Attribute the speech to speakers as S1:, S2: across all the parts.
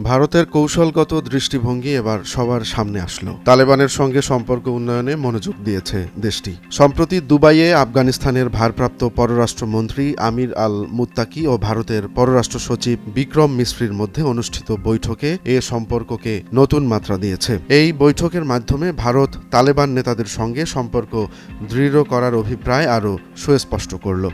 S1: ভারতের কৌশলগত দৃষ্টিভঙ্গি এবার সবার সামনে আসলো। তালেবানের সঙ্গে সম্পর্ক উন্নয়নে মনোযোগ দিয়েছে দেশটি। সম্প্রতি দুবাইয়ে আফগানিস্তানের ভারপ্রাপ্ত পররাষ্ট্রমন্ত্রী আমির আল মুত্তাকি ও ভারতের পররাষ্ট্র সচিব বিক্রম মিসরির মধ্যে অনুষ্ঠিত বৈঠকে এ সম্পর্ককে নতুন মাত্রা দিয়েছে। এই বৈঠকের মাধ্যমে ভারত তালেবান নেতাদের সঙ্গে সম্পর্ক দৃঢ় করার অভিপ্রায় আরও সুস্পষ্ট করল।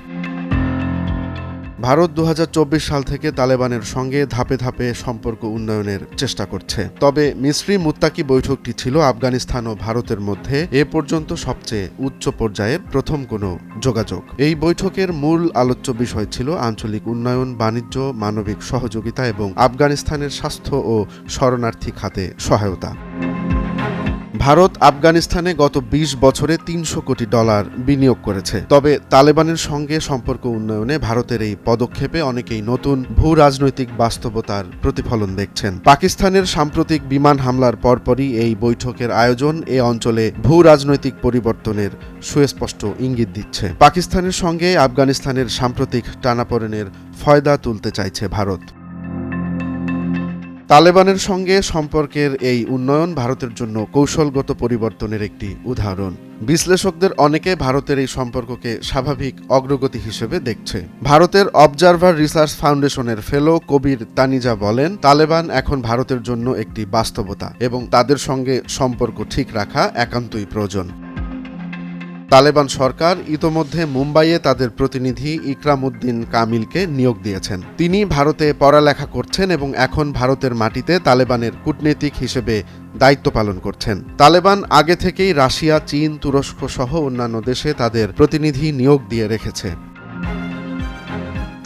S1: ভারত ২০২৪ সাল থেকে তালেবানের সঙ্গে ধাপে ধাপে সম্পর্ক উন্নয়নের চেষ্টা করছে। তবে মিসরি মুত্তাকি বৈঠকটি ছিল আফগানিস্তান ও ভারতের মধ্যে এ পর্যন্ত সবচেয়ে উচ্চ পর্যায়ের প্রথম কোনো যোগাযোগ। এই বৈঠকের মূল আলোচ্য বিষয় ছিল আঞ্চলিক উন্নয়ন, বাণিজ্য, মানবিক সহযোগিতা এবং আফগানিস্তানের স্বাস্থ্য ও শরণার্থী খাতে সহায়তা। ভারত আফগানিস্তানে গত ২০ বছরে $৩০০ কোটি বিনিয়োগ করেছে। তবে তালেবানের সঙ্গে সম্পর্ক উন্নয়নে ভারতের এই পদক্ষেপে অনেকেই নতুন ভূ রাজনৈতিক বাস্তবতার প্রতিফলন দেখছেন। পাকিস্তানের সাম্প্রতিক বিমান হামলার পরপরই এই বৈঠকের আয়োজন এ অঞ্চলে ভূ রাজনৈতিক পরিবর্তনের সুস্পষ্ট ইঙ্গিত দিচ্ছে। পাকিস্তানের সঙ্গে আফগানিস্তানের সাম্প্রতিক টানাপোড়েনের ফয়দা তুলতে চাইছে ভারত। তালেবানের সঙ্গে সম্পর্কের এই উন্নয়ন ভারতের জন্য কৌশলগত পরিবর্তনের একটি উদাহরণ। বিশ্লেষকদের অনেকে ভারতের এই সম্পর্ককে স্বাভাবিক অগ্রগতি হিসেবে দেখছে। ভারতের অবজারভার রিসার্চ ফাউন্ডেশনের ফেলো কবির তানিজা বলেন, তালেবান এখন ভারতের জন্য একটি বাস্তবতা এবং তাদের সঙ্গে সম্পর্ক ঠিক রাখা একান্তই প্রয়োজন। তালেবান সরকার ইতোমধ্যে মুম্বাইয়ে তাদের প্রতিনিধি ইকরাম উদ্দিন কামিলকে নিয়োগ দিয়েছেন। তিনি ভারতে পড়ালেখা করছেন এবং এখন ভারতের মাটিতে তালেবানের কূটনীতিক হিসেবে দায়িত্ব পালন করছেন। তালেবান আগে থেকেই রাশিয়া, চীন, তুরস্ক সহ অন্যান্য দেশে তাদের প্রতিনিধি নিয়োগ দিয়ে রেখেছে।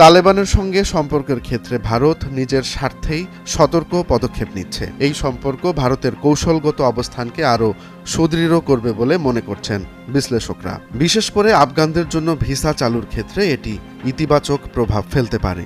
S1: তালেবানের সঙ্গে সম্পর্কের ক্ষেত্রে ভারত নিজের স্বার্থেই সতর্ক পদক্ষেপ নিচ্ছে। এই সম্পর্ক ভারতের কৌশলগত অবস্থানকে আরও সুদৃঢ় করবে বলে মনে করছেন বিশ্লেষকরা। বিশেষ করে আফগানদের জন্য ভিসা চালুর ক্ষেত্রে এটি ইতিবাচক প্রভাব ফেলতে পারে।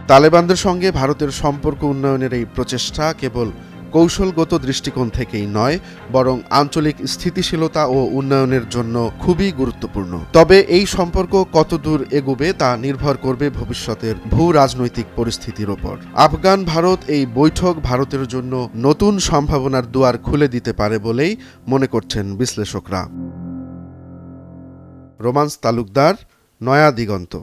S1: তালেবানদের সঙ্গে ভারতের সম্পর্ক উন্নয়নের এই প্রচেষ্টা কেবল কৌশলগত দৃষ্টিকোণ থেকেই নয়, বরং আঞ্চলিক স্থিতিশীলতা ও উন্নয়নের জন্য খুবই গুরুত্বপূর্ণ। তবে এই সম্পর্ক কতদূর এগোবে তা নির্ভর করবে ভবিষ্যতের ভূ রাজনৈতিক পরিস্থিতির ওপর। আফগান ভারত এই বৈঠক ভারতের জন্য নতুন সম্ভাবনার দুয়ার খুলে দিতে পারে বলেই মনে করছেন বিশ্লেষকরা। রোমান্স তালুকদার, নয়া দিগন্ত।